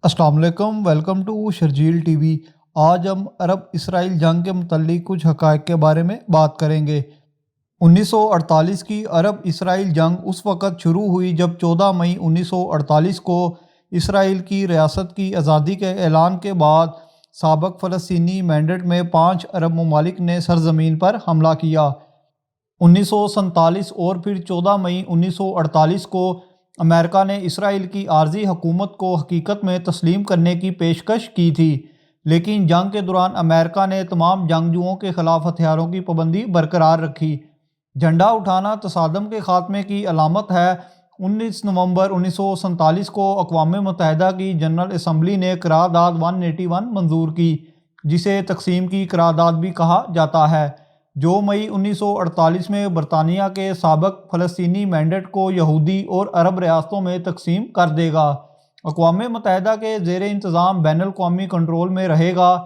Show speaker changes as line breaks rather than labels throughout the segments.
السلام علیکم، welcome to Sharjeel TV. آج ہم عرب اسرائیل جنگ کے متعلق کچھ حقائق کے بارے میں بات کریں گے۔ 1948 کی عرب اسرائیل جنگ اس وقت شروع ہوئی جب 14 مئی 1948 کو اسرائیل کی ریاست کی آزادی کے اعلان کے بعد سابق فلسطینی مینڈیٹ میں 5 عرب ممالک نے سرزمین پر حملہ کیا۔ 1947 اور پھر 14 مئی 1948 کو امریکہ نے اسرائیل کی عارضی حکومت کو حقیقت میں تسلیم کرنے کی پیشکش کی تھی، لیکن جنگ کے دوران امریکہ نے تمام جنگجوؤں کے خلاف ہتھیاروں کی پابندی برقرار رکھی۔ جھنڈا اٹھانا تصادم کے خاتمے کی علامت ہے۔ 19 نومبر 1947 کو اقوام متحدہ کی جنرل اسمبلی نے قرارداد 181 منظور کی، جسے تقسیم کی قرارداد بھی کہا جاتا ہے، جو مئی 1948 میں برطانیہ کے سابق فلسطینی مینڈیٹ کو یہودی اور عرب ریاستوں میں تقسیم کر دے گا۔ اقوام متحدہ کے زیر انتظام بین الاقوامی کنٹرول میں رہے گا۔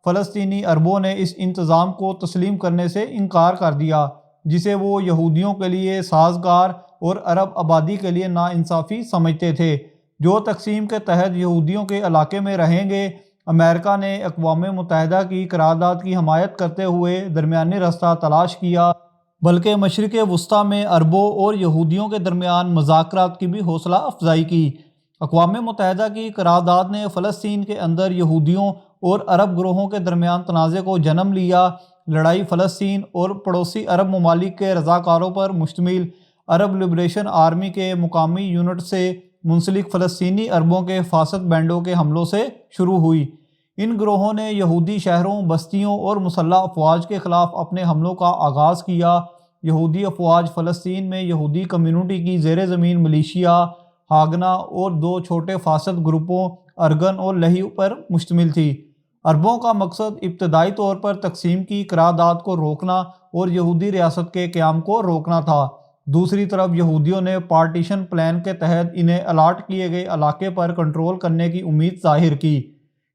فلسطینی عربوں نے اس انتظام کو تسلیم کرنے سے انکار کر دیا، جسے وہ یہودیوں کے لیے سازگار اور عرب آبادی کے لیے ناانصافی سمجھتے تھے، جو تقسیم کے تحت یہودیوں کے علاقے میں رہیں گے۔ امریکہ نے اقوام متحدہ کی قرارداد کی حمایت کرتے ہوئے درمیانی راستہ تلاش کیا، بلکہ مشرق وسطیٰ میں عربوں اور یہودیوں کے درمیان مذاکرات کی بھی حوصلہ افزائی کی۔ اقوام متحدہ کی قرارداد نے فلسطین کے اندر یہودیوں اور عرب گروہوں کے درمیان تنازع کو جنم لیا۔ لڑائی فلسطین اور پڑوسی عرب ممالک کے رضاکاروں پر مشتمل عرب لبریشن آرمی کے مقامی یونٹ سے منسلک فلسطینی عربوں کے فاسد بینڈوں کے حملوں سے شروع ہوئی۔ ان گروہوں نے یہودی شہروں، بستیوں اور مسلح افواج کے خلاف اپنے حملوں کا آغاز کیا۔ یہودی افواج فلسطین میں یہودی کمیونٹی کی زیر زمین ملیشیا، ہاگنا اور 2 چھوٹے فاسد گروپوں ارگن اور لہیو پر مشتمل تھی۔ عربوں کا مقصد ابتدائی طور پر تقسیم کی قرارداد کو روکنا اور یہودی ریاست کے قیام کو روکنا تھا۔ دوسری طرف یہودیوں نے پارٹیشن پلان کے تحت انہیں الاٹ کیے گئے علاقے پر کنٹرول کرنے کی امید ظاہر کی۔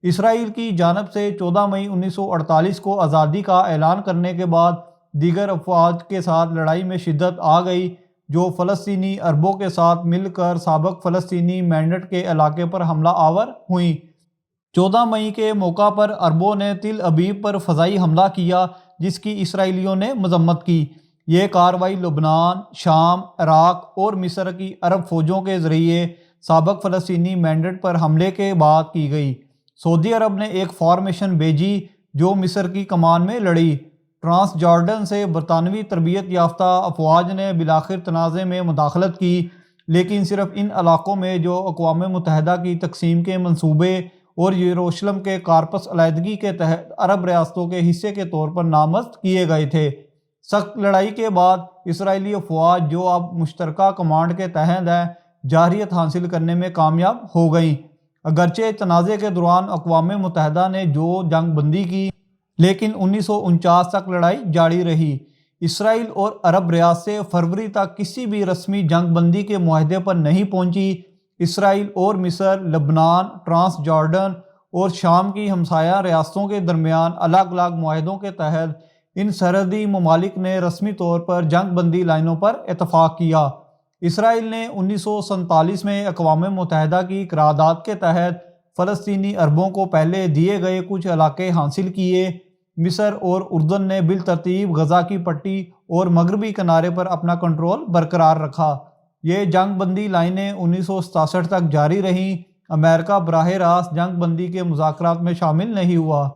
اسرائیل کی جانب سے 14 مئی 1948 کو آزادی کا اعلان کرنے کے بعد دیگر افواج کے ساتھ لڑائی میں شدت آ گئی، جو فلسطینی عربوں کے ساتھ مل کر سابق فلسطینی مینڈیٹ کے علاقے پر حملہ آور ہوئیں۔ 14 مئی کے موقع پر عربوں نے تل ابیب پر فضائی حملہ کیا، جس کی اسرائیلیوں نے مذمت کی۔ یہ کارروائی لبنان، شام، عراق اور مصر کی عرب فوجوں کے ذریعے سابق فلسطینی مینڈیٹ پر حملے کے بعد کی گئی۔ سعودی عرب نے ایک فارمیشن بھیجی جو مصر کی کمان میں لڑی۔ ٹرانس جارڈن سے برطانوی تربیت یافتہ افواج نے بالآخر تنازع میں مداخلت کی، لیکن صرف ان علاقوں میں جو اقوام متحدہ کی تقسیم کے منصوبے اور یروشلم کے کارپس علیحدگی کے تحت عرب ریاستوں کے حصے کے طور پر نامزد کیے گئے تھے۔ سخت لڑائی کے بعد اسرائیلی افواج، جو اب مشترکہ کمانڈ کے تحت ہیں، جارحیت حاصل کرنے میں کامیاب ہو گئیں۔ اگرچہ تنازع کے دوران اقوام متحدہ نے جو جنگ بندی کی، لیکن 1949 تک لڑائی جاری رہی۔ اسرائیل اور عرب ریاستیں فروری تک کسی بھی رسمی جنگ بندی کے معاہدے پر نہیں پہنچی۔ اسرائیل اور مصر، لبنان، ٹرانس جارڈن اور شام کی ہمسایہ ریاستوں کے درمیان الگ الگ معاہدوں کے تحت ان سرحدی ممالک نے رسمی طور پر جنگ بندی لائنوں پر اتفاق کیا۔ اسرائیل نے 1947 میں اقوام متحدہ کی قرارداد کے تحت فلسطینی عربوں کو پہلے دیے گئے کچھ علاقے حاصل کیے۔ مصر اور اردن نے بالترتیب غزہ کی پٹی اور مغربی کنارے پر اپنا کنٹرول برقرار رکھا۔ یہ جنگ بندی لائنیں 1967 تک جاری رہیں۔ امریکہ براہ راست جنگ بندی کے مذاکرات میں شامل نہیں ہوا،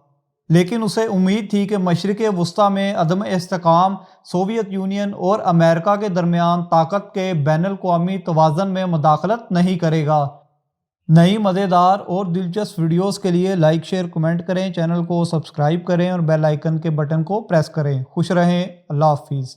لیکن اسے امید تھی کہ مشرق وسطیٰ میں عدم استحکام سوویت یونین اور امریکہ کے درمیان طاقت کے بین الاقوامی توازن میں مداخلت نہیں کرے گا۔ نئی مزیدار اور دلچسپ ویڈیوز کے لیے لائک، شیئر، کمنٹ کریں، چینل کو سبسکرائب کریں اور بیل آئیکن کے بٹن کو پریس کریں۔ خوش رہیں۔ اللہ حافظ۔